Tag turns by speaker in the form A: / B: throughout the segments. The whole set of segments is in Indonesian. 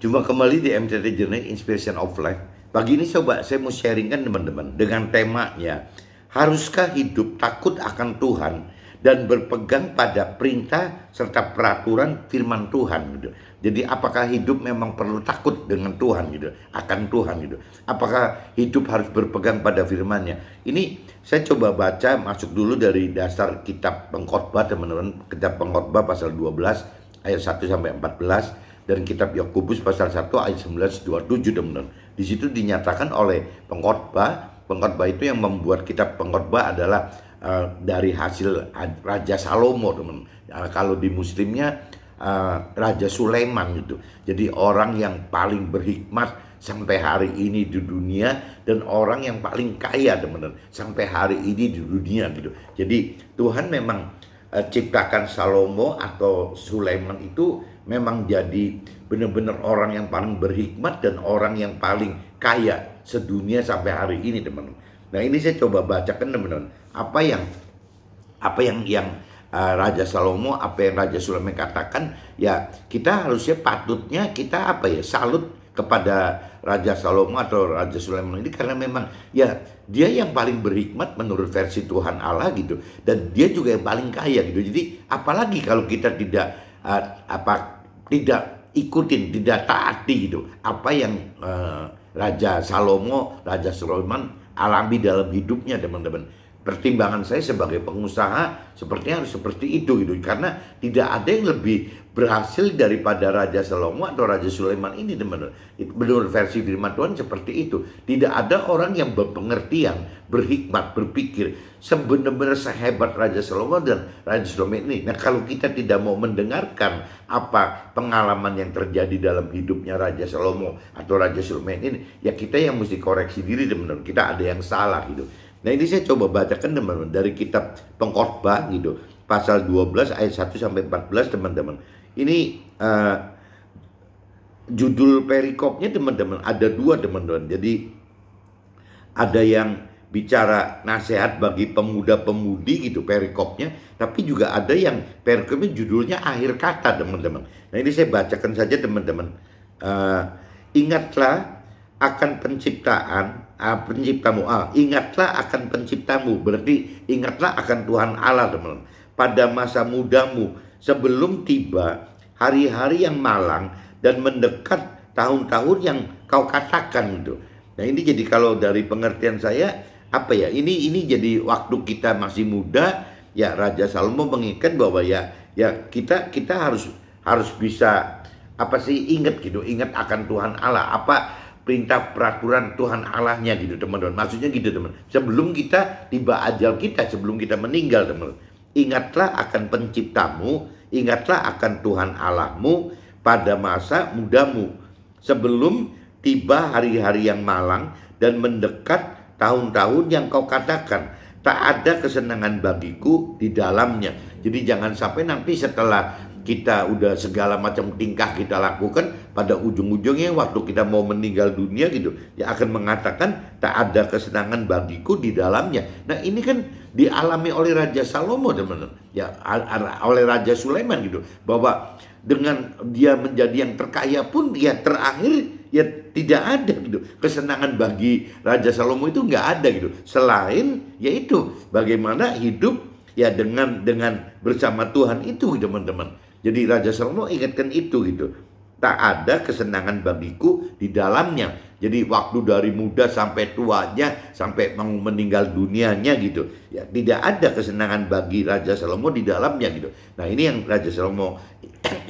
A: Jumpa kembali di MTT Journey Inspiration of Life. Pagi ini saya mau sharingkan teman-teman dengan temanya, haruskah hidup takut akan Tuhan dan berpegang pada perintah serta peraturan firman Tuhan gitu. Jadi apakah hidup memang perlu takut dengan Tuhan gitu, akan Tuhan gitu. Apakah hidup harus berpegang pada firman-Nya? Ini saya coba baca, masuk dulu dari dasar kitab Pengkhotbah teman-teman, kitab Pengkhotbah pasal 12 ayat 1 sampai 14 dan kitab Yakobus pasal 1 ayat 19-27 teman-teman. Di situ dinyatakan oleh pengkhotbah itu yang membuat kitab Pengkhotbah adalah dari hasil Raja Salomo teman. Kalau di muslimnya Raja Sulaiman gitu. Jadi orang yang paling berhikmat sampai hari ini di dunia dan orang yang paling kaya teman-teman sampai hari ini di dunia gitu. Jadi Tuhan memang ciptakan Salomo atau Sulaiman itu memang jadi benar-benar orang yang paling berhikmat dan orang yang paling kaya sedunia sampai hari ini teman-teman. Nah ini saya coba bacakan teman-teman apa yang Raja Salomo, apa yang Raja Sulaiman katakan. Ya kita harusnya patutnya kita salut kepada Raja Salomo atau Raja Sulaiman ini karena memang ya dia yang paling berhikmat menurut versi Tuhan Allah gitu, dan dia juga yang paling kaya gitu. Jadi apalagi kalau kita tidak ikutin, tidak taati gitu apa yang Raja Salomo, Raja Sulaiman alami dalam hidupnya teman-teman. Pertimbangan saya sebagai pengusaha sepertinya harus seperti itu gitu, karena tidak ada yang lebih berhasil daripada Raja Salomo atau Raja Sulaiman ini teman-teman. Menurut versi firman Tuhan seperti itu. Tidak ada orang yang berpengertian, berhikmat, berpikir sebenar-benar sehebat Raja Salomo dan Raja Sulaiman ini. Nah kalau kita tidak mau mendengarkan apa pengalaman yang terjadi dalam hidupnya Raja Salomo atau Raja Sulaiman ini, ya kita yang mesti koreksi diri teman-teman. Kita ada yang salah gitu. Nah ini saya coba bacakan teman-teman dari kitab Pengkhotbah gitu, pasal 12 ayat 1 sampai 14 teman-teman. Ini judul perikopnya teman-teman ada dua teman-teman. Jadi ada yang bicara nasihat bagi pemuda-pemudi gitu perikopnya, tapi juga ada yang perikopnya judulnya akhir kata teman-teman. Nah ini saya bacakan saja teman-teman. Ingatlah akan penciptamu. Ingatlah akan penciptamu, berarti ingatlah akan Tuhan Allah teman-teman. Pada masa mudamu sebelum tiba hari-hari yang malang dan mendekat tahun-tahun yang kau katakan gitu. Nah ini jadi kalau dari pengertian saya ini jadi waktu kita masih muda ya. Raja Salomo mengingatkan bahwa ya kita harus bisa ingat gitu, ingat akan Tuhan Allah, perintah peraturan Tuhan Allahnya gitu teman-teman. Maksudnya gitu teman, sebelum kita tiba ajal kita, sebelum kita meninggal teman, ingatlah akan penciptamu, ingatlah akan Tuhan Allahmu pada masa mudamu sebelum tiba hari-hari yang malang dan mendekat tahun-tahun yang kau katakan tak ada kesenangan bagiku di dalamnya. Jadi jangan sampai nanti setelah kita udah segala macam tingkah kita lakukan, pada ujung-ujungnya waktu kita mau meninggal dunia gitu ya akan mengatakan tak ada kesenangan bagiku di dalamnya. Nah ini kan dialami oleh Raja Salomo teman-teman ya, oleh Raja Sulaiman gitu, bahwa dengan dia menjadi yang terkaya pun ya terakhir ya tidak ada gitu kesenangan bagi Raja Salomo, itu nggak ada gitu, selain yaitu bagaimana hidup ya dengan bersama Tuhan itu teman-teman. Jadi Raja Salomo ingatkan itu gitu, tak ada kesenangan bagiku di dalamnya. Jadi waktu dari muda sampai tuanya, sampai meninggal dunianya gitu ya, tidak ada kesenangan bagi Raja Salomo di dalamnya gitu. Nah ini yang Raja Salomo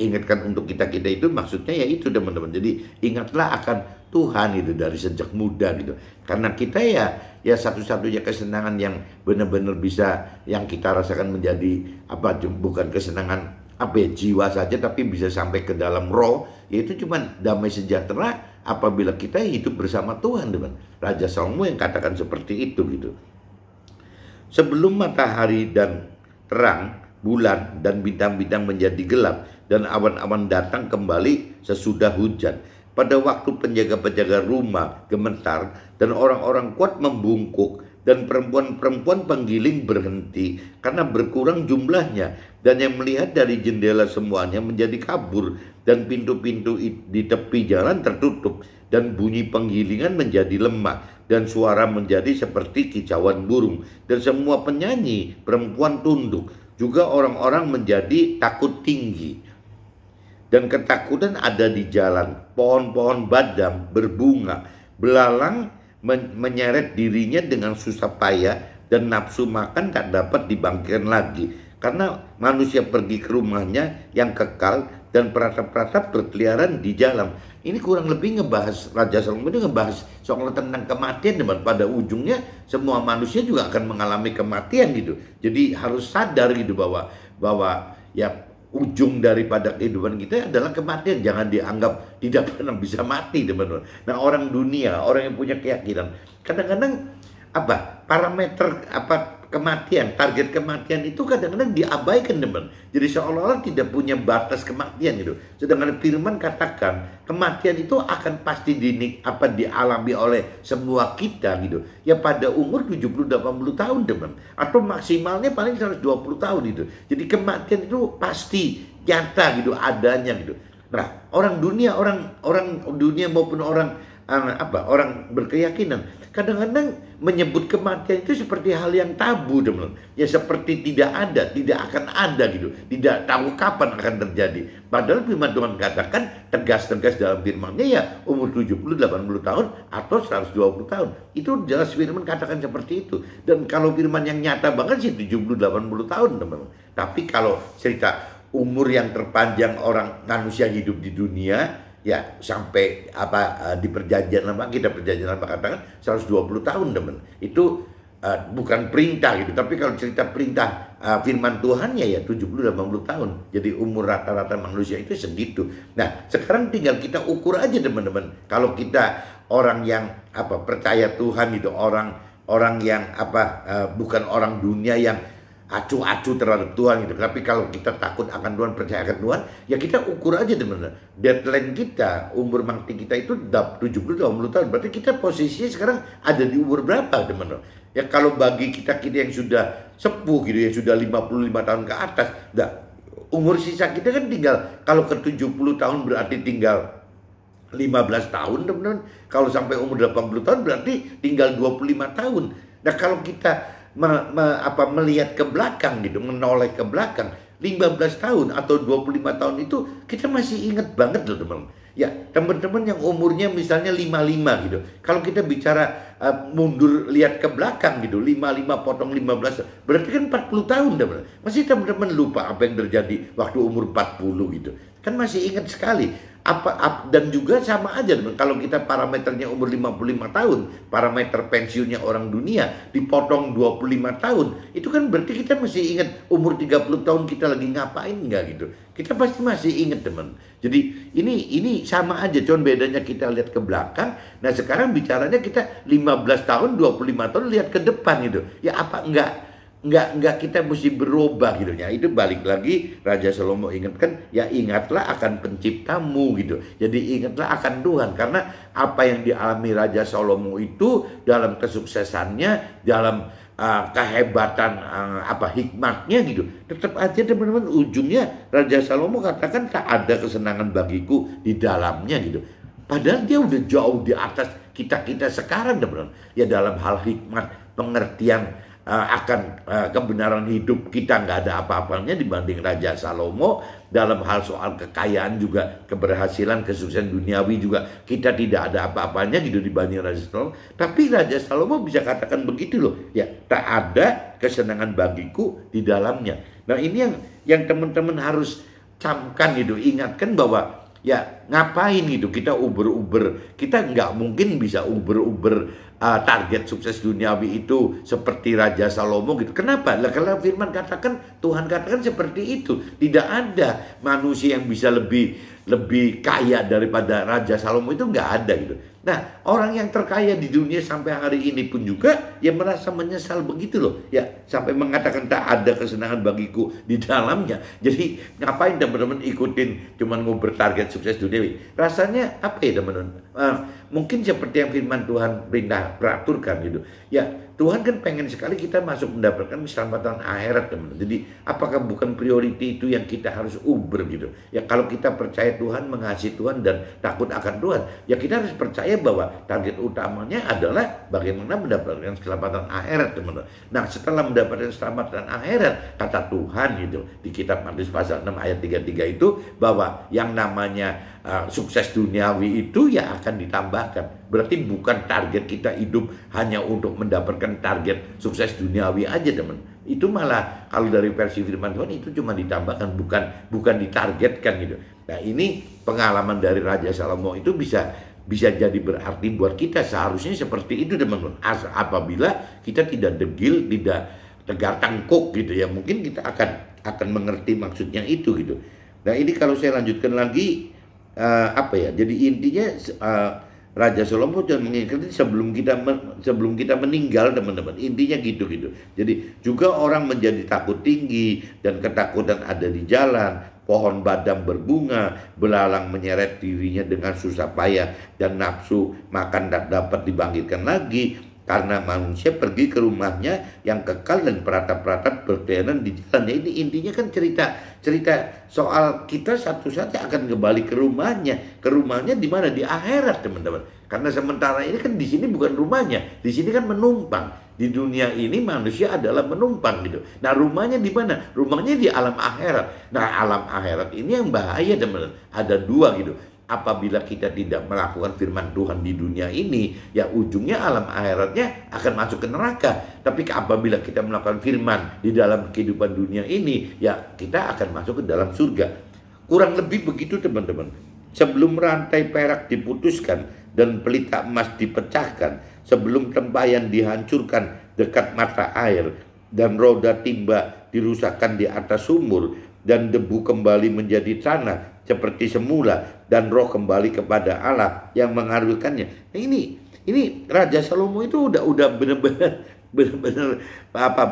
A: ingatkan untuk kita itu, maksudnya ya itu teman-teman. Jadi ingatlah akan Tuhan itu dari sejak muda gitu, karena kita ya satu-satunya kesenangan yang benar-benar bisa yang kita rasakan menjadi bukan kesenangan jiwa saja, tapi bisa sampai ke dalam roh, yaitu cuman damai sejahtera apabila kita hidup bersama Tuhan teman. Raja Salomo yang katakan seperti itu gitu. Sebelum matahari dan terang, bulan dan bintang-bintang menjadi gelap dan awan-awan datang kembali sesudah hujan, pada waktu penjaga-penjaga rumah gemetar dan orang-orang kuat membungkuk, dan perempuan-perempuan penggiling berhenti karena berkurang jumlahnya, dan yang melihat dari jendela semuanya menjadi kabur, dan pintu-pintu di tepi jalan tertutup, dan bunyi penggilingan menjadi lemah, dan suara menjadi seperti kicauan burung, dan semua penyanyi perempuan tunduk, juga orang-orang menjadi takut tinggi. Dan ketakutan ada di jalan, pohon-pohon badam berbunga, belalang menyeret dirinya dengan susah payah, dan nafsu makan tak dapat dibangkitkan lagi, karena manusia pergi ke rumahnya yang kekal, dan peratap-peratap berkeliaran di jalan. Ini kurang lebih ngebahas, Raja Salomo ini ngebahas soal tentang kematian, dan pada ujungnya semua manusia juga akan mengalami kematian gitu. Jadi harus sadar gitu bahwa ya ujung daripada kehidupan kita adalah kematian. Jangan dianggap tidak pernah bisa mati, teman-teman. Nah, orang dunia, orang yang punya keyakinan, kadang-kadang parameter kematian, target kematian itu kadang-kadang diabaikan, teman. Jadi seolah-olah tidak punya batas kematian gitu. Sedangkan firman katakan kematian itu akan pasti dialami oleh semua kita gitu. Ya pada umur 70-80 tahun, teman. Atau maksimalnya paling 120 tahun gitu. Jadi kematian itu pasti nyata gitu, adanya gitu. Nah, orang dunia maupun orang berkeyakinan kadang-kadang menyebut kematian itu seperti hal yang tabu, teman. Ya seperti tidak ada, tidak akan ada gitu. Tidak tahu kapan akan terjadi. Padahal firman Tuhan katakan tegas-tegas dalam firman-Nya, ya umur 70-80 tahun atau 120 tahun. Itu jelas firman katakan seperti itu. Dan kalau firman yang nyata banget sih 70-80 tahun, teman. Tapi kalau cerita umur yang terpanjang orang manusia hidup di dunia, ya sampai di perjanjian lama, kita perjanjian lama katakan 120 tahun, teman. Itu bukan perintah gitu, tapi kalau cerita perintah firman Tuhan ya 70-80 tahun. Jadi umur rata-rata manusia itu segitu. Nah, sekarang tinggal kita ukur aja, teman-teman. Kalau kita orang yang percaya Tuhan itu, orang yang bukan orang dunia yang acu-acu terhadap Tuhan gitu. Tapi kalau kita takut akan Tuhan, percaya akan Tuhan, ya kita ukur aja, teman-teman. Deadline kita, umur mati kita itu 70-80 tahun. Berarti kita posisinya sekarang ada di umur berapa, teman-teman? Ya kalau bagi kita yang sudah sepuh gitu, yang sudah 55 tahun ke atas, umur sisa kita kan tinggal, kalau ke 70 tahun berarti tinggal 15 tahun, teman-teman. Kalau sampai umur 80 tahun berarti tinggal 25 tahun. Nah, kalau kita melihat ke belakang gitu, menoleh ke belakang 15 tahun atau 25 tahun itu, kita masih ingat banget loh, teman-teman. Ya, teman-teman yang umurnya misalnya 55 gitu. Kalau kita bicara mundur lihat ke belakang gitu, 55 potong 15, berarti kan 40 tahun, teman-teman. Masih teman-teman lupa apa yang terjadi waktu umur 40 gitu. Kan masih ingat sekali. Dan juga sama aja, teman. Kalau kita parameternya umur 55 tahun, parameter pensiunnya orang dunia dipotong 25 tahun, itu kan berarti kita masih ingat umur 30 tahun kita lagi ngapain enggak gitu. Kita pasti masih ingat, teman. Jadi ini sama aja, cuman bedanya kita lihat ke belakang. Nah, sekarang bicaranya kita 15 tahun, 25 tahun lihat ke depan gitu. Ya apa enggak kita mesti berubah gitu ya. Itu balik lagi Raja Salomo ingatkan, ya ingatlah akan penciptamu gitu. Jadi ingatlah akan Tuhan, karena apa yang dialami Raja Salomo itu dalam kesuksesannya, dalam kehebatan hikmatnya gitu, tetap aja, teman-teman, ujungnya Raja Salomo katakan tak ada kesenangan bagiku di dalamnya gitu. Padahal dia udah jauh di atas kita sekarang, teman-teman. Ya dalam hal hikmat, pengertian akan kebenaran hidup, kita nggak ada apa-apanya dibanding Raja Salomo. Dalam hal soal kekayaan juga, keberhasilan, kesuksesan duniawi juga, kita tidak ada apa-apanya gitu dibanding Raja Salomo. Tapi Raja Salomo bisa katakan begitu loh, ya tak ada kesenangan bagiku di dalamnya. Nah, ini yang teman-teman harus camkan gitu, ingatkan bahwa ya ngapain gitu kita uber-uber, kita nggak mungkin bisa uber-uber target sukses duniawi itu seperti Raja Salomo gitu. Kenapa? Lah karena firman katakan, Tuhan katakan seperti itu. Tidak ada manusia yang bisa lebih lebih kaya daripada Raja Salomo itu nggak ada gitu. Nah, orang yang terkaya di dunia sampai hari ini pun juga ya merasa menyesal begitu loh. Ya, sampai mengatakan tak ada kesenangan bagiku di dalamnya. Jadi, ngapain teman-teman ikutin cuman mau bertarget sukses duniawi? Rasanya apa ya teman-teman? Mungkin seperti yang firman Tuhan peraturkan gitu. Ya, Tuhan kan pengen sekali kita masuk mendapatkan keselamatan akhirat teman-teman. Jadi apakah bukan priority itu yang kita harus uber gitu. Ya kalau kita percaya Tuhan, mengasihi Tuhan dan takut akan Tuhan, ya kita harus percaya bahwa target utamanya adalah bagaimana mendapatkan keselamatan akhirat teman-teman. Nah setelah mendapatkan keselamatan akhirat, kata Tuhan gitu di kitab Matius pasal 6 ayat 33 itu bahwa yang namanya sukses duniawi itu ya akan ditambahkan. Berarti bukan target kita hidup hanya untuk mendapatkan target sukses duniawi aja teman. Itu malah kalau dari versi firman Tuhan itu cuma ditambahkan, bukan ditargetkan gitu. Nah ini pengalaman dari Raja Salomo itu bisa jadi berarti buat kita. Seharusnya seperti itu teman-teman. Apabila kita tidak degil, tidak tegar tengkuk gitu ya, mungkin kita akan mengerti maksudnya itu gitu. Nah ini kalau saya lanjutkan lagi, jadi intinya Raja Salomo dan mengingatkan sebelum kita meninggal teman-teman, intinya gitu. Jadi juga orang menjadi takut tinggi dan ketakutan ada di jalan, pohon badam berbunga, belalang menyeret dirinya dengan susah payah, dan nafsu makan tak dapat dibangkitkan lagi. Karena manusia pergi ke rumahnya yang kekal dan peratap-peratap berkeliaran di jalannya. Ini intinya kan cerita soal kita satu saat akan kembali ke rumahnya. Ke rumahnya di mana? Di akhirat teman-teman. Karena sementara ini kan di sini bukan rumahnya, di sini kan menumpang. Di dunia ini manusia adalah menumpang gitu. Nah rumahnya di mana? Rumahnya di alam akhirat. Nah alam akhirat ini yang bahaya teman-teman. Ada dua gitu. Apabila kita tidak melakukan firman Tuhan di dunia ini, ya ujungnya alam akhiratnya akan masuk ke neraka. Tapi apabila kita melakukan firman di dalam kehidupan dunia ini, ya kita akan masuk ke dalam surga. Kurang lebih begitu teman-teman. Sebelum rantai perak diputuskan dan pelita emas dipecahkan, sebelum tempayan dihancurkan dekat mata air, dan roda timba dirusakkan di atas sumur, dan debu kembali menjadi tanah seperti semula, dan roh kembali kepada Allah yang mengaruhkannya. Nah, ini Raja Salomo itu udah benar-benar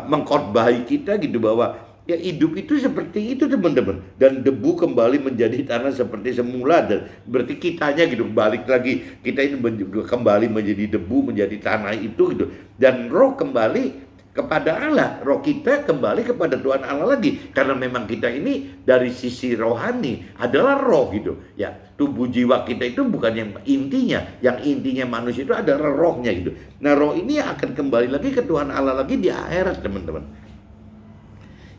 A: mengkhotbahi kita gitu, bahwa ya hidup itu seperti itu teman-teman, dan debu kembali menjadi tanah seperti semula. Dan berarti kitanya gitu balik lagi, kita ini kembali menjadi debu, menjadi tanah itu gitu, dan roh kembali kepada Allah, roh kita kembali kepada Tuhan Allah lagi. Karena memang kita ini dari sisi rohani adalah roh gitu ya. Tubuh jiwa kita itu bukan yang intinya. Yang intinya manusia itu adalah rohnya gitu. Nah roh ini akan kembali lagi ke Tuhan Allah lagi di akhirat teman-teman.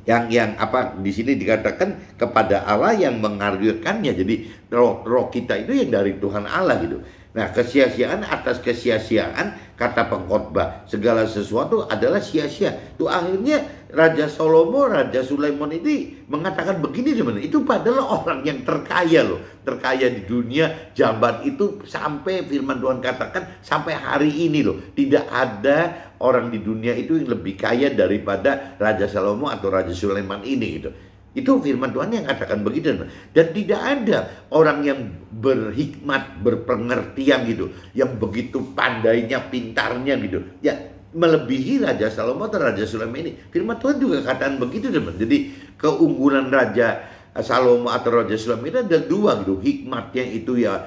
A: Yang di sini dikatakan kepada Allah yang mengaruhkannya. Jadi roh kita itu yang dari Tuhan Allah gitu. Nah, kesia-siaan atas kesia-siaan, kata pengkhotbah, segala sesuatu adalah sia-sia. Itu akhirnya Raja Salomo, Raja Sulaiman itu mengatakan begini teman. Itu padahal orang yang terkaya loh, terkaya di dunia zaman itu, sampai firman Tuhan katakan sampai hari ini loh, tidak ada orang di dunia itu yang lebih kaya daripada Raja Salomo atau Raja Sulaiman ini gitu. Itu firman Tuhan yang katakan begitu. Dan tidak ada orang yang berhikmat, berpengertian gitu, yang begitu pandainya, pintarnya gitu, ya melebihi Raja Salomo atau Raja Sulaiman ini. Firman Tuhan juga katakan begitu teman. Jadi keunggulan Raja Salomo atau Raja Sulaiman itu ada dua gitu. Hikmatnya itu ya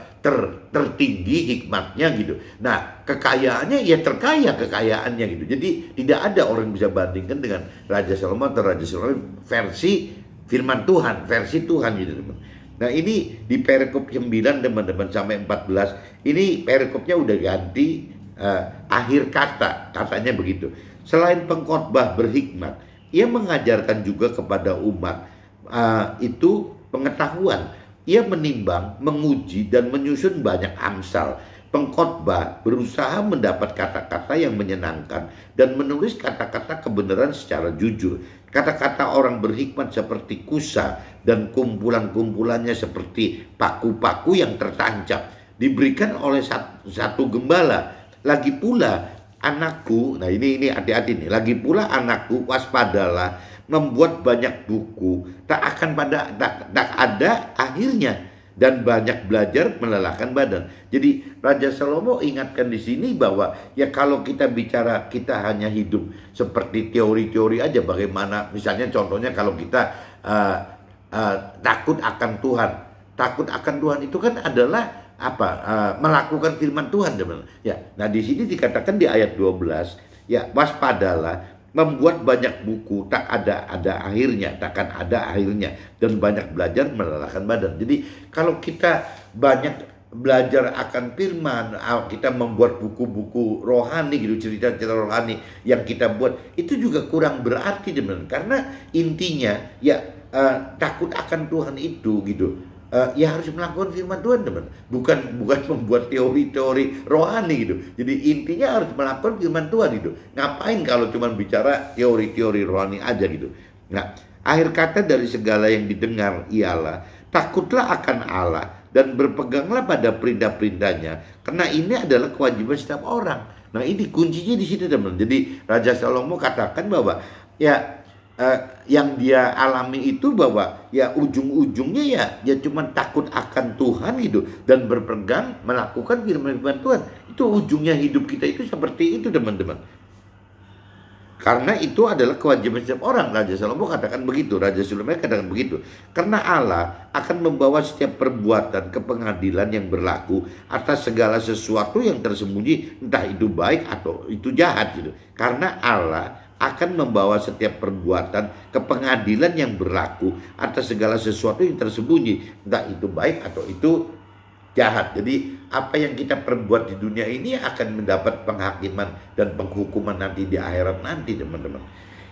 A: tertinggi hikmatnya gitu. Nah kekayaannya ya terkaya kekayaannya gitu. Jadi tidak ada orang yang bisa bandingkan dengan Raja Salomo atau Raja Sulaiman versi firman Tuhan, versi Tuhan gitu teman. Nah ini di perikop 9 teman-teman sampai 14, ini perikopnya udah ganti akhir katanya begitu. Selain pengkhotbah berhikmat, ia mengajarkan juga kepada umat itu pengetahuan. Ia menimbang, menguji, dan menyusun banyak amsal. Pengkhotbah berusaha mendapat kata-kata yang menyenangkan dan menulis kata-kata kebenaran secara jujur. Kata-kata orang berhikmat seperti kusa dan kumpulan-kumpulannya seperti paku-paku yang tertancap. Diberikan oleh satu gembala. Lagi pula anakku, nah ini hati-hati nih. Lagi pula anakku, waspadalah, membuat banyak buku tak ada akhirnya. dan banyak belajar melelahkan badan. Jadi Raja Salomo ingatkan di sini bahwa ya kalau kita bicara kita hanya hidup seperti teori-teori aja, bagaimana misalnya contohnya kalau kita takut akan Tuhan. Takut akan Tuhan itu kan adalah apa? Melakukan firman Tuhan, teman. Ya. Nah, di sini dikatakan di ayat 12, ya, waspadalah, membuat banyak buku takkan ada akhirnya, dan banyak belajar melelahkan badan. Jadi kalau kita banyak belajar akan firman, kita membuat buku-buku rohani gitu, cerita-cerita rohani yang kita buat, itu juga kurang berarti, teman. Karena intinya ya takut akan Tuhan itu gitu. Ya harus melakukan firman Tuhan, teman. Bukan membuat teori-teori rohani gitu. Jadi intinya harus melakukan firman Tuhan gitu. Ngapain kalau cuma bicara teori-teori rohani aja gitu. Nah, akhir kata dari segala yang didengar ialah takutlah akan Allah dan berpeganglah pada perintah-perintahnya, karena ini adalah kewajiban setiap orang. Nah, ini kuncinya di sini, teman. Jadi Raja Salomo katakan bahwa ya yang dia alami itu bahwa ya ujung-ujungnya ya cuma takut akan Tuhan gitu dan berpegang melakukan firman-firman Tuhan. Itu ujungnya hidup kita itu seperti itu, teman-teman. Karena itu adalah kewajiban setiap orang. Raja Salomo katakan begitu, Raja Sulaiman katakan begitu. Karena Allah akan membawa setiap perbuatan ke pengadilan yang berlaku atas segala sesuatu yang tersembunyi, entah itu baik atau itu jahat gitu. Karena Allah akan membawa setiap perbuatan ke pengadilan yang berlaku atas segala sesuatu yang tersembunyi, entah itu baik atau itu jahat. Jadi apa yang kita perbuat di dunia ini akan mendapat penghakiman dan penghukuman nanti di akhirat nanti, teman-teman.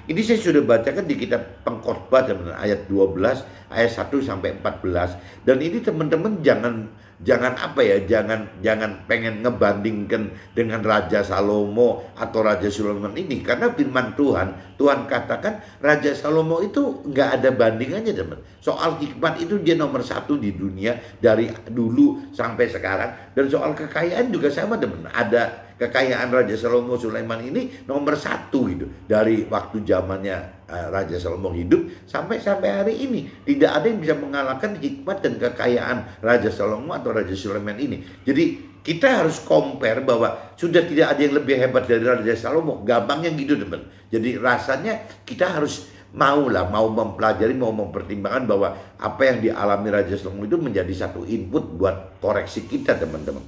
A: Ini saya sudah bacakan di kitab Pengkhotbah, teman-teman, ayat 12 ayat 1 sampai 14. Dan ini teman-teman jangan apa ya, jangan pengen ngebandingkan dengan Raja Salomo atau Raja Sulaiman ini, karena firman Tuhan katakan Raja Salomo itu nggak ada bandingannya, teman. Soal hikmat itu dia nomor 1 di dunia dari dulu sampai sekarang, dan soal kekayaan juga sama, teman. Ada kekayaan Raja Salomo Sulaiman ini nomor 1 gitu dari waktu zamannya Raja Salomo hidup sampai hari ini. Tidak ada yang bisa mengalahkan hikmat dan kekayaan Raja Salomo atau Raja Sulaiman ini. Jadi kita harus compare bahwa sudah tidak ada yang lebih hebat dari Raja Salomo. Gampangnya gitu, teman. Jadi rasanya kita harus mau mempelajari, mau mempertimbangkan bahwa apa yang dialami Raja Salomo itu menjadi satu input buat koreksi kita, teman-teman.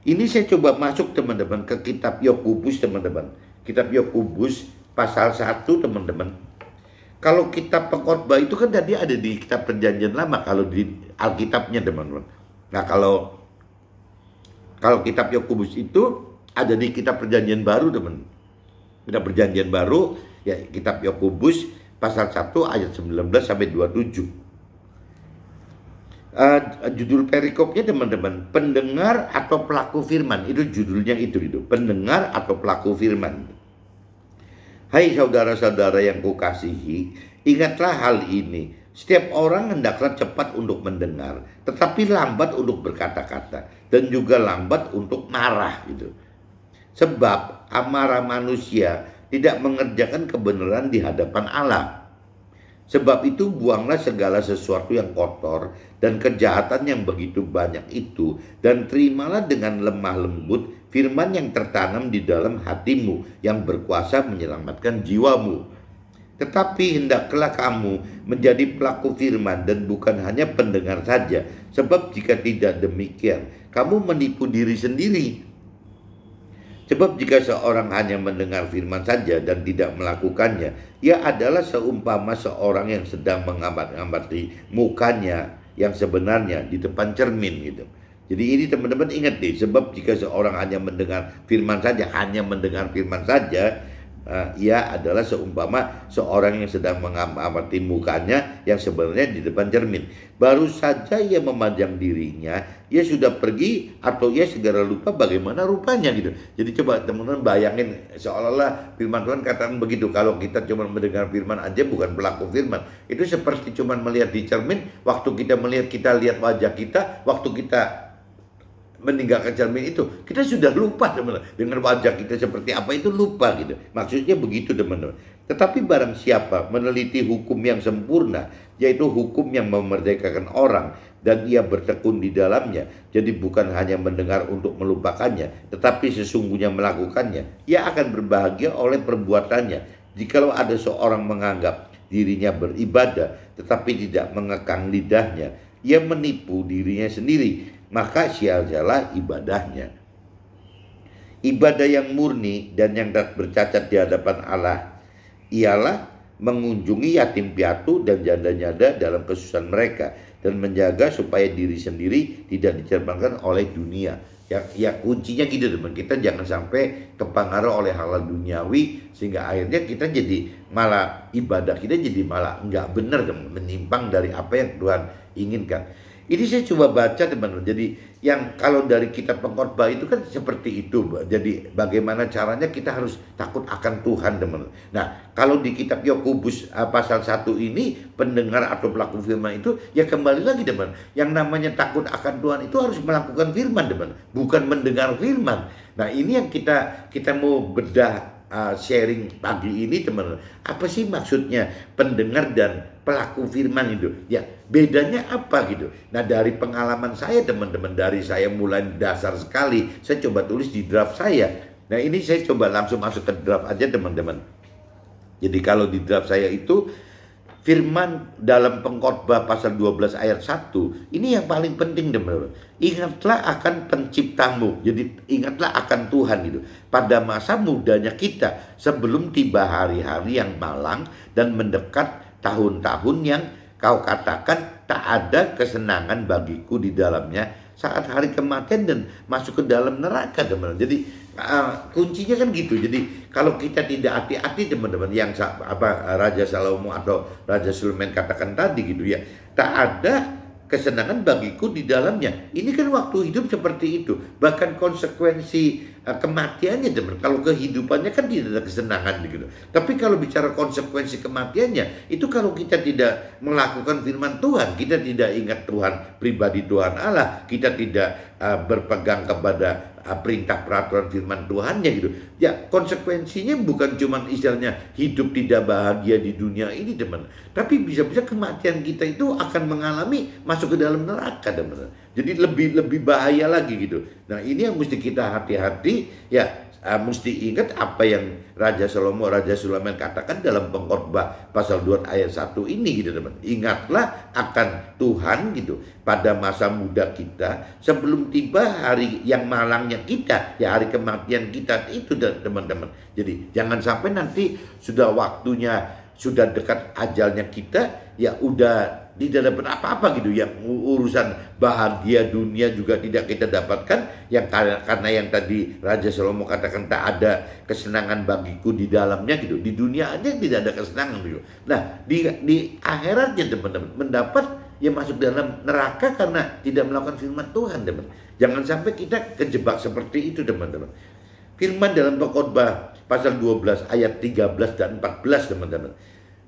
A: Ini saya coba masuk, teman-teman, ke kitab Yakobus, teman-teman. Kitab Yakobus pasal 1, teman-teman. Kalau kitab Pengkhotbah itu kan tadi ada di kitab Perjanjian Lama, kalau di Alkitabnya, teman-teman. Nah, kalau kitab Yakobus itu ada di kitab Perjanjian Baru, teman. Kitab Perjanjian Baru, ya kitab Yakobus pasal 1 ayat 19 sampai 27. Judul perikopnya, teman-teman, pendengar atau pelaku firman. Itu judulnya itu. Pendengar atau pelaku firman. Hai saudara-saudara yang kukasihi, ingatlah hal ini. Setiap orang hendaklah cepat untuk mendengar, tetapi lambat untuk berkata-kata, dan juga lambat untuk marah gitu. Sebab amarah manusia tidak mengerjakan kebenaran di hadapan Allah. Sebab itu buanglah segala sesuatu yang kotor dan kejahatan yang begitu banyak itu, dan terimalah dengan lemah lembut firman yang tertanam di dalam hatimu, yang berkuasa menyelamatkan jiwamu. Tetapi hendaklah kamu menjadi pelaku firman dan bukan hanya pendengar saja, sebab jika tidak demikian, kamu menipu diri sendiri. Sebab jika seorang hanya mendengar firman saja dan tidak melakukannya, ia adalah seumpama seorang yang sedang mengamati mukanya yang sebenarnya di depan cermin gitu. Jadi ini, teman-teman, ingat nih, sebab jika seorang hanya mendengar firman saja, ia adalah seumpama seorang yang sedang mengamati mukanya yang sebenarnya di depan cermin. Baru saja ia memandang dirinya, ia sudah pergi atau ia segera lupa bagaimana rupanya gitu. Jadi coba teman-teman bayangin, seolah-olah firman Tuhan katakan begitu. Kalau kita cuma mendengar firman aja, bukan pelaku firman, itu seperti cuma melihat di cermin. Waktu kita melihat, kita lihat wajah kita, waktu kita meninggalkan cermin itu, kita sudah lupa, teman-teman, dengan wajah kita seperti apa itu lupa gitu. Maksudnya begitu, teman-teman. Tetapi barang siapa meneliti hukum yang sempurna, yaitu hukum yang memerdekakan orang, dan ia bertekun di dalamnya, jadi bukan hanya mendengar untuk melupakannya, tetapi sesungguhnya melakukannya, ia akan berbahagia oleh perbuatannya. Jikalau ada seorang menganggap dirinya beribadah, tetapi tidak mengekang lidahnya, ia menipu dirinya sendiri, maka sia-sialah ibadahnya. Ibadah yang murni dan yang tak bercacat di hadapan Allah ialah mengunjungi yatim piatu dan janda-janda dalam kesusahan mereka, dan menjaga supaya diri sendiri tidak dicerbankan oleh dunia. Ya kuncinya gitu teman, kita jangan sampai kepengaruh oleh hal duniawi sehingga akhirnya kita jadi malah ibadah kita jadi malah nggak benar teman, menyimpang dari apa yang Tuhan inginkan. Ini saya coba baca teman-teman. Jadi yang kalau dari kitab pengkhotbah itu kan seperti itu. Jadi bagaimana caranya kita harus takut akan Tuhan teman-teman. Nah kalau di kitab Yakobus pasal 1 ini, pendengar atau pelaku firman itu ya kembali lagi teman. Yang namanya takut akan Tuhan itu harus melakukan firman teman, bukan mendengar firman. Nah ini yang kita mau bedah sharing pagi ini teman-teman. Apa sih maksudnya pendengar dan pelaku firman itu? Ya bedanya apa gitu. Nah dari pengalaman saya teman-teman, dari saya mulai dasar sekali, saya coba tulis di draft saya. Nah ini saya coba langsung masuk ke draft aja teman-teman. Jadi kalau di draft saya itu firman dalam pengkhotbah pasal 12 ayat 1 ini yang paling penting teman-teman. Ingatlah akan penciptamu. Jadi ingatlah akan Tuhan gitu. Pada masa mudanya kita, sebelum tiba hari-hari yang malang dan mendekat tahun-tahun yang kau katakan tak ada kesenangan bagiku di dalamnya, saat hari kematian dan masuk ke dalam neraka teman-teman. Jadi kuncinya kan gitu. Jadi kalau kita tidak hati-hati teman-teman, yang Raja Salomo atau Raja Sulaiman katakan tadi gitu ya, tak ada kesenangan bagiku di dalamnya. Ini kan waktu hidup seperti itu. Bahkan konsekuensi kematiannya teman, kalau kehidupannya kan tidak ada kesenangan gitu. Tapi kalau bicara konsekuensi kematiannya, itu kalau kita tidak melakukan firman Tuhan, kita tidak ingat Tuhan, pribadi Tuhan Allah, kita tidak berpegang kepada perintah peraturan firman Tuhannya gitu. Ya konsekuensinya bukan cuma istilahnya hidup tidak bahagia di dunia ini teman, tapi bisa-bisa kematian kita itu akan mengalami masuk ke dalam neraka teman. Jadi lebih bahaya lagi gitu. Nah ini yang mesti kita hati-hati ya. Mesti ingat apa yang Raja Salomo, Raja Sulaiman katakan dalam pengkhotbah pasal 2 ayat 1 ini gitu teman. Ingatlah akan Tuhan gitu pada masa muda kita, sebelum tiba hari yang malangnya kita, ya hari kematian kita itu teman-teman. Jadi jangan sampai nanti sudah waktunya, sudah dekat ajalnya kita, ya udah tidak dapat apa-apa gitu, yang urusan bahagia dunia juga tidak kita dapatkan, yang karena yang tadi Raja Salomo katakan tak ada kesenangan bagiku di dalamnya gitu. Di dunia aja tidak ada kesenangan gitu. Nah di akhiratnya teman-teman mendapat ya masuk dalam neraka karena tidak melakukan firman Tuhan teman. Jangan sampai kita kejebak seperti itu teman-teman. Firman dalam pengkhotbah pasal 12 ayat 13 dan 14 teman-teman.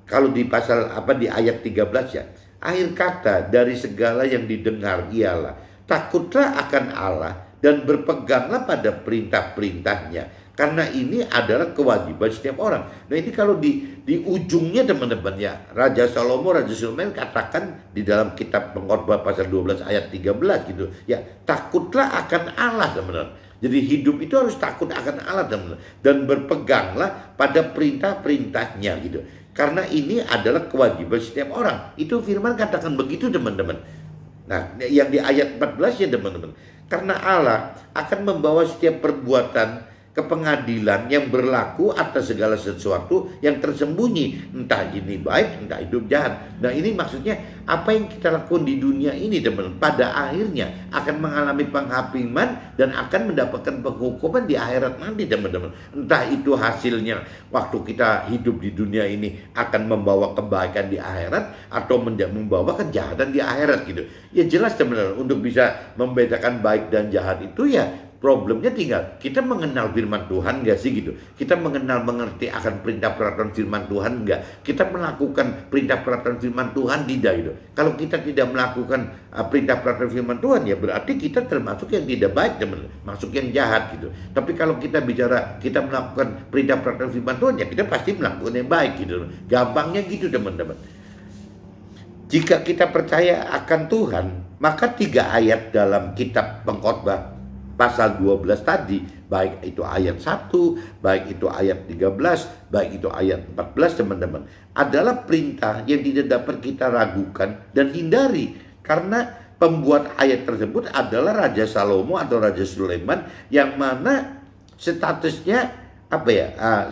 A: Kalau di pasal di ayat 13 ya, akhir kata dari segala yang didengar ialah takutlah akan Allah dan berpeganglah pada perintah-perintahnya, karena ini adalah kewajiban setiap orang. Nah ini kalau di ujungnya teman-teman ya, Raja Salomo, Raja Sulaiman katakan di dalam kitab pengkhotbah pasal 12 ayat 13 gitu ya, takutlah akan Allah teman-teman. Jadi hidup itu harus takut akan Allah teman-teman, dan berpeganglah pada perintah-perintahnya gitu. Karena ini adalah kewajiban setiap orang. Itu firman katakan begitu teman-teman. Nah yang di ayat 14 ya teman-teman. Karena Allah akan membawa setiap perbuatan ke pengadilan yang berlaku atas segala sesuatu yang tersembunyi, entah ini baik, entah hidup jahat. Nah ini maksudnya apa yang kita lakukan di dunia ini teman-teman, pada akhirnya akan mengalami penghakiman dan akan mendapatkan penghukuman di akhirat nanti teman-teman. Entah itu hasilnya waktu kita hidup di dunia ini akan membawa kebaikan di akhirat atau membawa kejahatan di akhirat gitu. Ya jelas teman-teman, untuk bisa membedakan baik dan jahat itu ya Problemnya tinggal kita mengenal firman Tuhan nggak sih gitu. Kita mengerti akan perintah peraturan firman Tuhan nggak. Kita melakukan perintah peraturan firman Tuhan tidak gitu. Kalau kita tidak melakukan perintah peraturan firman Tuhan, ya berarti kita termasuk yang tidak baik, teman, masuk yang jahat gitu. Tapi kalau kita bicara kita melakukan perintah peraturan firman Tuhan, ya kita pasti melakukan yang baik gitu. Gampangnya gitu, teman-teman. Jika kita percaya akan Tuhan, maka 3 ayat dalam kitab Pengkhotbah pasal 12 tadi, baik itu ayat 1, baik itu ayat 13, baik itu ayat 14, teman-teman, adalah perintah yang tidak dapat kita ragukan dan hindari. Karena pembuat ayat tersebut adalah Raja Salomo atau Raja Sulaiman, yang mana statusnya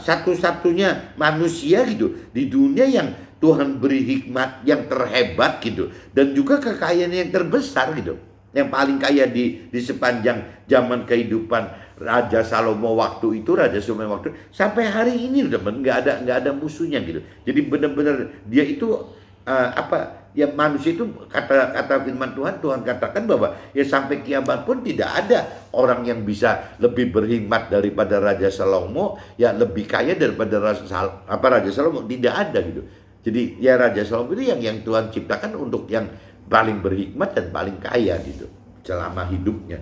A: satu-satunya manusia gitu di dunia yang Tuhan beri hikmat yang terhebat gitu, dan juga kekayaan yang terbesar gitu, yang paling kaya di sepanjang zaman kehidupan Raja Salomo waktu itu, Raja Sulaiman waktu sampai hari ini, teman, nggak ada musuhnya gitu. Jadi benar-benar dia itu manusia itu, kata firman Tuhan katakan bahwa ya sampai kiamat pun tidak ada orang yang bisa lebih berhikmat daripada Raja Salomo, ya lebih kaya daripada Raja Salomo, tidak ada gitu. Jadi ya Raja Salomo itu yang Tuhan ciptakan untuk yang paling berhikmat dan paling kaya gitu selama hidupnya.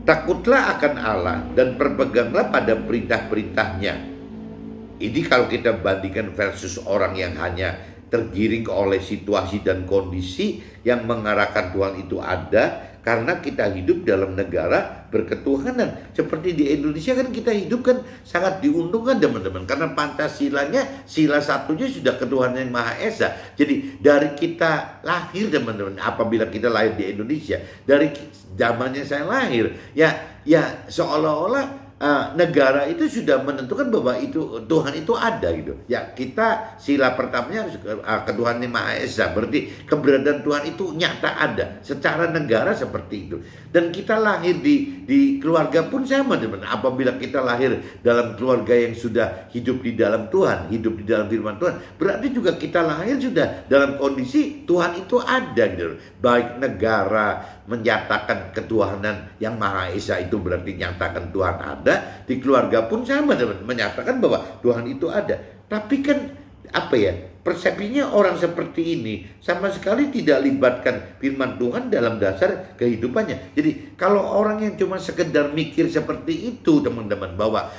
A: Takutlah akan Allah dan berpeganglah pada perintah-perintahnya. Ini kalau kita bandingkan versus orang yang hanya tergiring oleh situasi dan kondisi, yang mengarahkan Tuhan itu ada karena kita hidup dalam negara berketuhanan. Seperti di Indonesia kan kita hidup kan sangat diuntungkan, teman-teman, karena Pancasilanya, sila satunya sudah ketuhanan yang Maha Esa. Jadi dari kita lahir, teman-teman, apabila kita lahir di Indonesia, dari zamannya saya lahir, ya seolah-olah negara itu sudah menentukan bahwa itu Tuhan itu ada gitu. Ya kita sila pertamanya harus ketuhanan yang Maha Esa, berarti keberadaan Tuhan itu nyata ada secara negara seperti itu. Dan kita lahir di keluarga pun sama, teman. Apabila kita lahir dalam keluarga yang sudah hidup di dalam Tuhan, hidup di dalam firman Tuhan, berarti juga kita lahir sudah dalam kondisi Tuhan itu ada gitu. Baik negara menyatakan ketuhanan yang Maha Esa, itu berarti nyatakan Tuhan ada. Di keluarga pun sama, teman, menyatakan bahwa Tuhan itu ada. Tapi kan persepsinya orang seperti ini sama sekali tidak libatkan firman Tuhan dalam dasar kehidupannya. Jadi kalau orang yang cuma sekedar mikir seperti itu, teman-teman, bahwa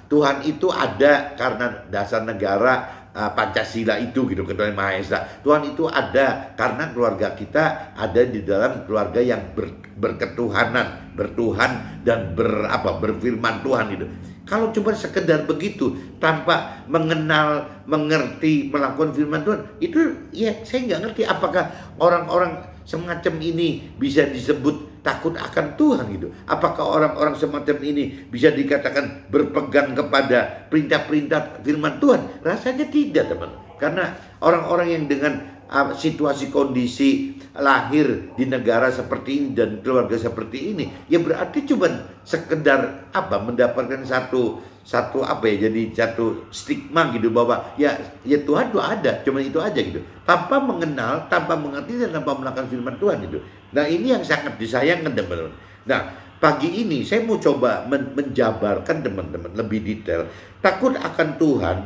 A: Tuhan itu ada karena dasar negara Pancasila itu gitu, ketuhanan Maha Esa, Tuhan itu ada karena keluarga kita ada di dalam keluarga yang berketuhanan, bertuhan dan berfirman Tuhan gitu. Kalau cuma sekedar begitu tanpa mengenal, mengerti, melakukan firman Tuhan, itu ya saya nggak ngerti apakah orang-orang semacam ini bisa disebut takut akan Tuhan gitu. Apakah orang-orang semacam ini bisa dikatakan berpegang kepada perintah-perintah firman Tuhan? Rasanya tidak, teman. Karena orang-orang yang dengan situasi kondisi lahir di negara seperti ini dan keluarga seperti ini, ya berarti cuma sekedar mendapatkan satu jadi satu stigma gitu, bahwa ya Tuhan itu ada, cuma itu aja gitu, tanpa mengenal, tanpa mengerti, dan tanpa melakukan firman Tuhan itu. Nah, ini yang sangat disayangkan, teman-teman. Nah, pagi ini saya mau coba menjabarkan, teman-teman, lebih detail takut akan Tuhan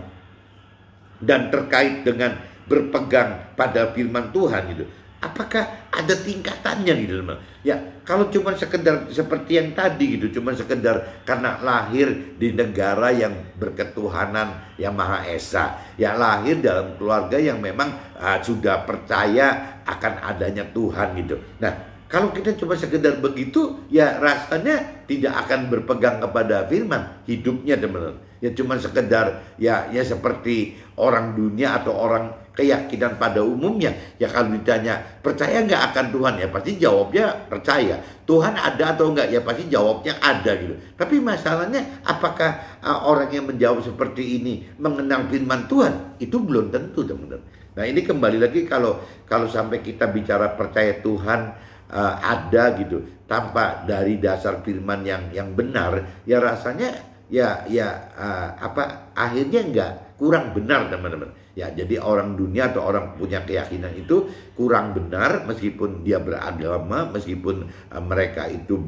A: dan terkait dengan berpegang pada firman Tuhan gitu. Apakah ada tingkatannya gitu, teman? Ya, kalau cuma sekedar seperti yang tadi gitu, cuma sekedar karena lahir di negara yang berketuhanan yang Maha Esa, ya lahir dalam keluarga yang memang sudah percaya akan adanya Tuhan gitu. Nah, kalau kita cuma sekedar begitu, ya rasanya tidak akan berpegang kepada firman hidupnya, teman-teman. Ya cuma sekedar ya seperti orang dunia atau orang keyakinan pada umumnya. Ya kalau ditanya percaya nggak akan Tuhan, ya pasti jawabnya percaya. Tuhan ada atau enggak, ya pasti jawabnya ada gitu. Tapi masalahnya apakah orang yang menjawab seperti ini mengenal firman Tuhan? Itu belum tentu, teman-teman. Nah, ini kembali lagi kalau sampai kita bicara percaya Tuhan ada gitu tanpa dari dasar firman yang benar, ya rasanya akhirnya kurang benar teman-teman. Ya, jadi orang dunia atau orang punya keyakinan itu kurang benar meskipun dia beragama, meskipun mereka itu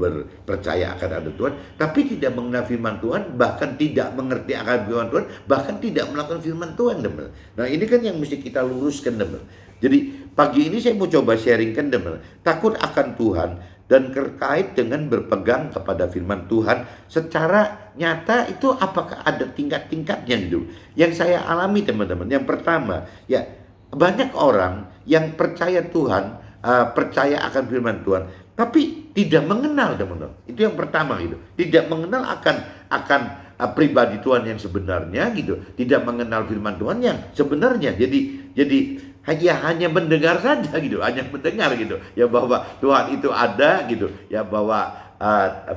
A: percaya akan ada Tuhan, tapi tidak mengenal firman Tuhan, bahkan tidak mengerti akan firman Tuhan, bahkan tidak melakukan firman Tuhan teman-teman. Nah, ini kan yang mesti kita luruskan teman-teman. Jadi pagi ini saya mau coba sharingkan teman-teman, takut akan Tuhan dan terkait dengan berpegang kepada firman Tuhan secara nyata itu apakah ada tingkat-tingkatnya gitu. Yang saya alami teman-teman, yang pertama ya banyak orang yang percaya Tuhan, percaya akan firman Tuhan, tapi tidak mengenal teman-teman. Itu yang pertama gitu, tidak mengenal akan pribadi Tuhan yang sebenarnya gitu, tidak mengenal firman Tuhan yang sebenarnya. Jadi hanya mendengar saja gitu, hanya mendengar gitu ya bahwa Tuhan itu ada gitu ya, bahwa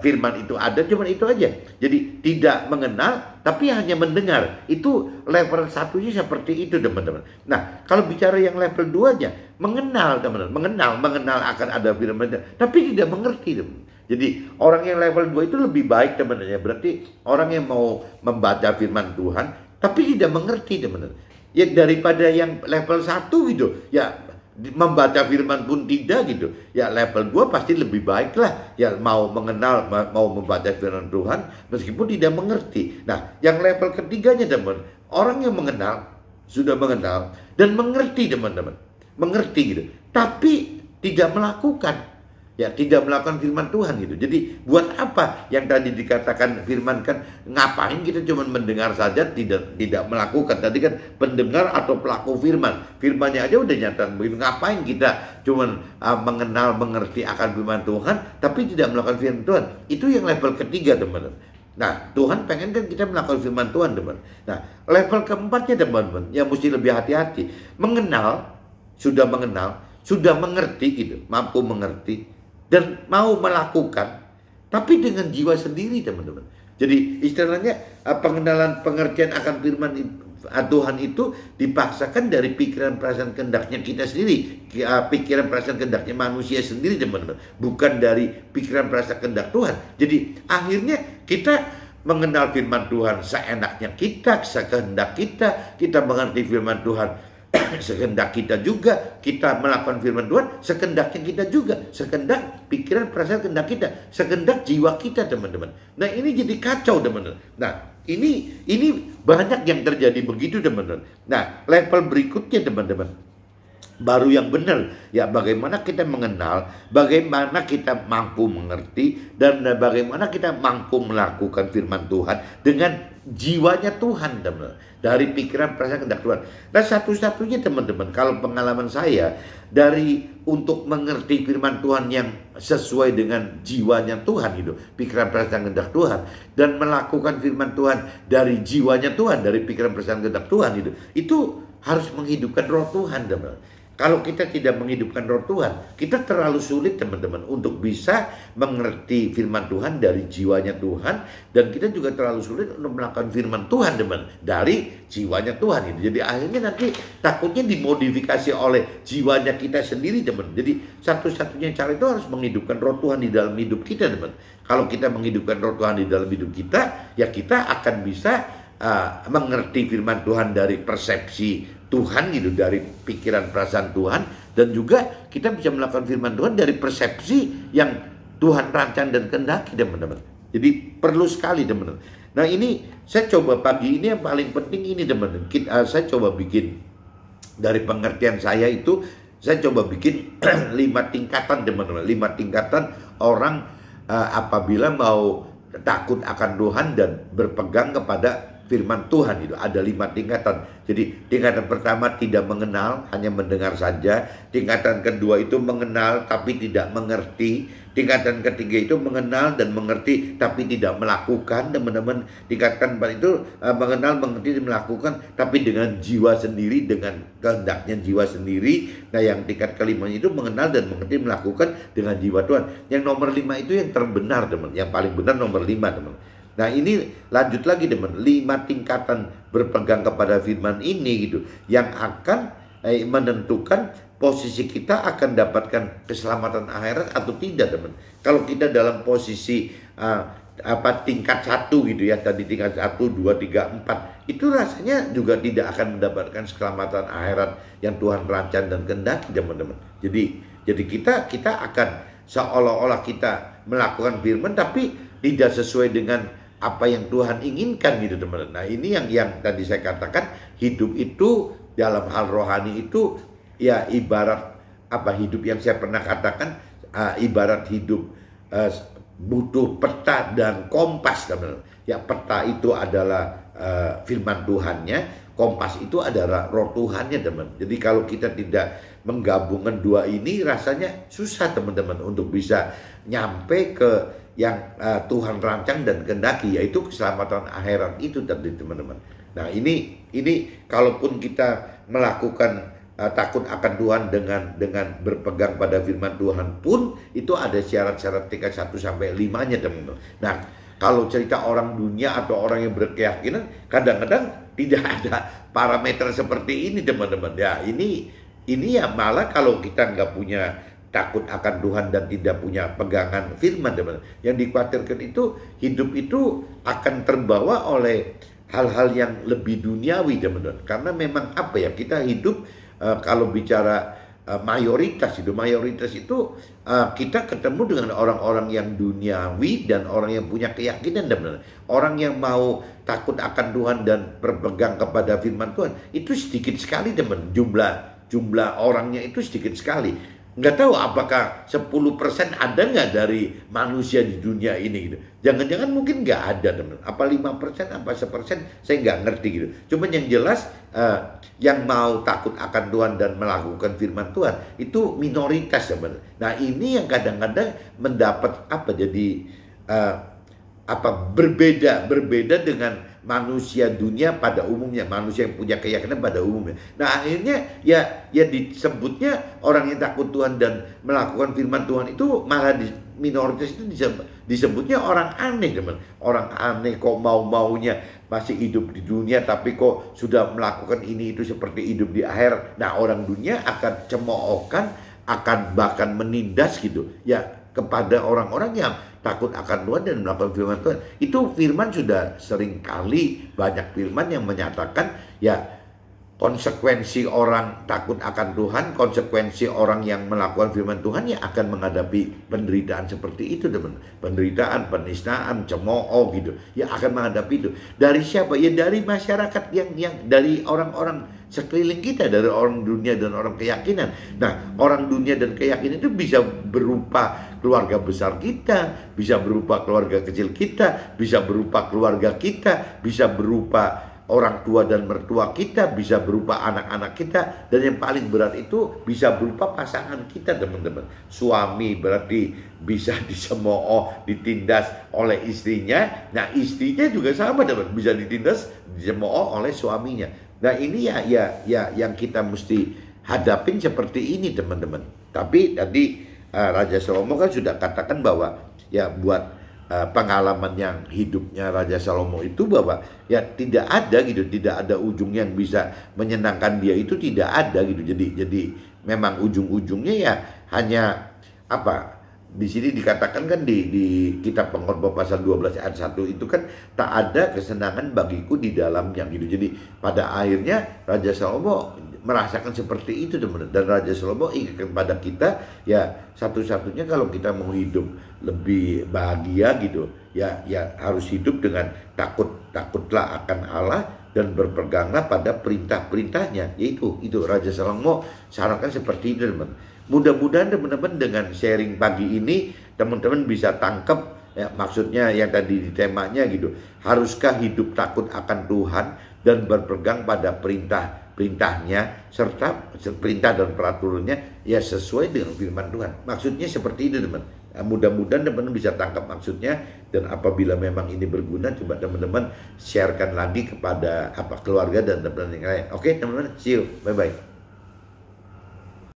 A: firman itu ada, cuma itu aja. Jadi tidak mengenal tapi hanya mendengar. Itu level satunya seperti itu teman-teman. Nah, kalau bicara yang level 2-nya, mengenal teman-teman, mengenal akan ada firman tapi tidak mengerti teman. Jadi orang yang level 2 itu lebih baik teman-teman. Berarti orang yang mau membaca firman Tuhan tapi tidak mengerti teman-teman. Ya daripada yang level 1 gitu, ya membaca firman pun tidak gitu. Ya level 2 pasti lebih baik lah. Ya mau mengenal, mau membaca firman Tuhan meskipun tidak mengerti. Nah, yang level ketiganya teman, orang yang mengenal, sudah mengenal dan mengerti teman-teman. Mengerti gitu. Tapi tidak melakukan. Ya tidak melakukan firman Tuhan gitu. Jadi buat apa yang tadi dikatakan firman kan, ngapain kita cuma mendengar saja tidak melakukan. Tadi kan pendengar atau pelaku firman. Firmannya aja udah nyata. Ngapain kita cuma mengenal, mengerti akan firman Tuhan tapi tidak melakukan firman Tuhan. Itu yang level ketiga teman-teman. Nah, Tuhan pengen kan kita melakukan firman Tuhan teman. Nah, level keempatnya teman-teman yang mesti lebih hati-hati. Sudah mengenal, sudah mengerti gitu, mampu mengerti dan mau melakukan, tapi dengan jiwa sendiri teman-teman. Jadi istilahnya pengenalan pengertian akan firman Tuhan itu dipaksakan dari pikiran perasaan kehendaknya kita sendiri, pikiran perasaan kehendaknya manusia sendiri teman-teman, bukan dari pikiran perasaan kehendak Tuhan. Jadi akhirnya kita mengenal firman Tuhan seenaknya kita, sekehendak kita mengerti firman Tuhan sekehendak kita juga, kita melakukan firman Tuhan sekehendaknya kita juga, sekehendak pikiran perasaan kehendak kita, sekehendak jiwa kita teman-teman. Nah ini jadi kacau teman-teman. Nah ini banyak yang terjadi begitu teman-teman. Nah level berikutnya teman-teman, baru yang benar ya, bagaimana kita mengenal, bagaimana kita mampu mengerti, dan bagaimana kita mampu melakukan firman Tuhan dengan jiwanya Tuhan teman-teman, dari pikiran perasaan kehendak Tuhan. Nah satu-satunya teman-teman, kalau pengalaman saya dari untuk mengerti firman Tuhan yang sesuai dengan jiwanya Tuhan itu, pikiran perasaan kehendak Tuhan, dan melakukan firman Tuhan dari jiwanya Tuhan, dari pikiran perasaan kehendak Tuhan itu harus menghidupkan roh Tuhan teman-teman. Kalau kita tidak menghidupkan roh Tuhan, kita terlalu sulit teman-teman untuk bisa mengerti firman Tuhan dari jiwanya Tuhan, dan kita juga terlalu sulit untuk melakukan firman Tuhan teman dari jiwanya Tuhan itu. Jadi akhirnya nanti takutnya dimodifikasi oleh jiwanya kita sendiri teman. Jadi satu-satunya cara itu harus menghidupkan roh Tuhan di dalam hidup kita teman. Kalau kita menghidupkan roh Tuhan di dalam hidup kita, ya kita akan bisa mengerti firman Tuhan dari persepsi Tuhan gitu, dari pikiran perasaan Tuhan, dan juga kita bisa melakukan firman Tuhan dari persepsi yang Tuhan rancang dan kehendaki teman-teman. Jadi perlu sekali teman-teman. Nah ini saya coba pagi ini yang paling penting ini teman-teman. Saya coba bikin dari pengertian saya itu, saya coba bikin 5 tingkatan teman-teman. 5 tingkatan orang apabila mau takut akan Tuhan dan berpegang kepada firman Tuhan itu. Ada 5 tingkatan. Jadi tingkatan pertama tidak mengenal, hanya mendengar saja. Tingkatan kedua itu mengenal tapi tidak mengerti. Tingkatan ketiga itu mengenal dan mengerti tapi tidak melakukan teman-teman. Tingkatan keempat itu mengenal, mengerti dan melakukan tapi dengan jiwa sendiri, dengan kehendaknya jiwa sendiri. Nah yang tingkat kelima itu mengenal dan mengerti melakukan dengan jiwa Tuhan. Yang nomor 5 itu yang terbenar teman. Yang paling benar nomor 5 teman. Nah ini lanjut lagi teman, 5 tingkatan berpegang kepada firman ini gitu, yang akan menentukan posisi kita akan dapatkan keselamatan akhirat atau tidak teman. Kalau kita dalam posisi tingkat 1 gitu ya, tadi tingkat 1, 2, 3, 4, itu rasanya juga tidak akan mendapatkan keselamatan akhirat yang Tuhan rancang dan kehendaki, teman-teman. Jadi kita akan seolah-olah kita melakukan firman tapi tidak sesuai dengan apa yang Tuhan inginkan gitu, teman-teman. Nah, ini yang tadi saya katakan, hidup itu dalam hal rohani itu ya ibarat hidup yang saya pernah katakan, ibarat hidup butuh peta dan kompas, teman-teman. Ya, peta itu adalah firman Tuhannya, kompas itu adalah roh Tuhannya, teman. Jadi kalau kita tidak menggabungkan dua ini, rasanya susah, teman-teman, untuk bisa nyampe ke yang Tuhan rancang dan kehendaki, yaitu keselamatan akhirat itu tadi, teman-teman. Nah, ini kalaupun kita melakukan takut akan Tuhan dengan berpegang pada firman Tuhan pun, itu ada syarat-syarat tingkat 1 sampai 5-nya, teman-teman. Nah, kalau cerita orang dunia atau orang yang berkeyakinan, kadang-kadang tidak ada parameter seperti ini, teman-teman. Ya, ini ya malah kalau kita nggak punya takut akan Tuhan dan tidak punya pegangan firman, teman-teman, yang dikhawatirkan itu hidup itu akan terbawa oleh hal-hal yang lebih duniawi, teman-teman. Karena memang kita hidup, kalau bicara mayoritas itu kita ketemu dengan orang-orang yang duniawi dan orang yang punya keyakinan, teman-teman. Orang yang mau takut akan Tuhan dan berpegang kepada firman Tuhan itu sedikit sekali, teman. Jumlah orangnya itu sedikit sekali. Nggak tahu apakah 10% ada nggak dari manusia di dunia ini gitu. Jangan-jangan mungkin nggak ada, teman. Apa 5%, apa 1%, saya nggak ngerti gitu. Cuman yang jelas yang mau takut akan Tuhan dan melakukan firman Tuhan itu minoritas, teman. Nah, ini yang kadang-kadang mendapat berbeda dengan manusia dunia pada umumnya, manusia yang punya keyakinan pada umumnya. Nah, akhirnya ya disebutnya orang yang takut Tuhan dan melakukan firman Tuhan itu malah minoritas itu disebutnya orang aneh, teman. Orang aneh kok mau-maunya masih hidup di dunia tapi kok sudah melakukan ini itu seperti hidup di akhir. Nah, orang dunia akan cemoohkan, akan bahkan menindas gitu ya kepada orang-orang yang takut akan Tuhan dan melakukan firman Tuhan. Itu firman sudah sering kali, banyak firman yang menyatakan ya konsekuensi orang takut akan Tuhan, konsekuensi orang yang melakukan firman Tuhan ya akan menghadapi penderitaan seperti itu, teman. Penderitaan, penistaan, cemooh gitu. Ya akan menghadapi itu. Dari siapa? Ya dari masyarakat yang dari orang-orang sekeliling kita, dari orang dunia dan orang keyakinan. Nah, orang dunia dan keyakinan itu bisa berupa keluarga besar kita, bisa berupa keluarga kecil kita, bisa berupa keluarga kita, bisa berupa orang tua dan mertua kita, bisa berupa anak-anak kita, dan yang paling berat itu bisa berupa pasangan kita, teman-teman. Suami berarti bisa dicemooh, ditindas oleh istrinya. Nah, istrinya juga sama, teman, bisa ditindas, dicemooh oleh suaminya. Nah, ini ya yang kita mesti hadapin seperti ini, teman-teman. Tapi tadi Raja Salomo kan sudah katakan bahwa ya buat pengalaman yang hidupnya Raja Salomo itu bahwa ya tidak ada gitu, tidak ada ujung yang bisa menyenangkan dia, itu tidak ada gitu. Jadi memang ujung-ujungnya ya hanya di sini dikatakan kan di kitab Pengkhotbah pasal 12 ayat 1 itu kan, tak ada kesenangan bagiku di dalamnya gitu. Jadi pada akhirnya Raja Salomo merasakan seperti itu, teman. Dan Raja Salomo ingatkan pada kita ya satu-satunya kalau kita mau hidup lebih bahagia gitu ya harus hidup dengan takutlah akan Allah dan berpeganglah pada perintah-perintahnya. Yaitu Raja Salomo sarankan seperti itu, teman. Mudah-mudahan teman-teman dengan sharing pagi ini teman-teman bisa tangkap ya, maksudnya yang tadi di temanya gitu. Haruskah hidup takut akan Tuhan dan berpegang pada perintahnya serta perintah dan peraturannya ya sesuai dengan firman Tuhan. Maksudnya seperti itu, teman. Mudah-mudahan teman-teman bisa tangkap maksudnya, dan apabila memang ini berguna, coba teman-teman sharekan lagi kepada keluarga dan teman-teman yang lain. Oke, teman-teman, see you, bye-bye.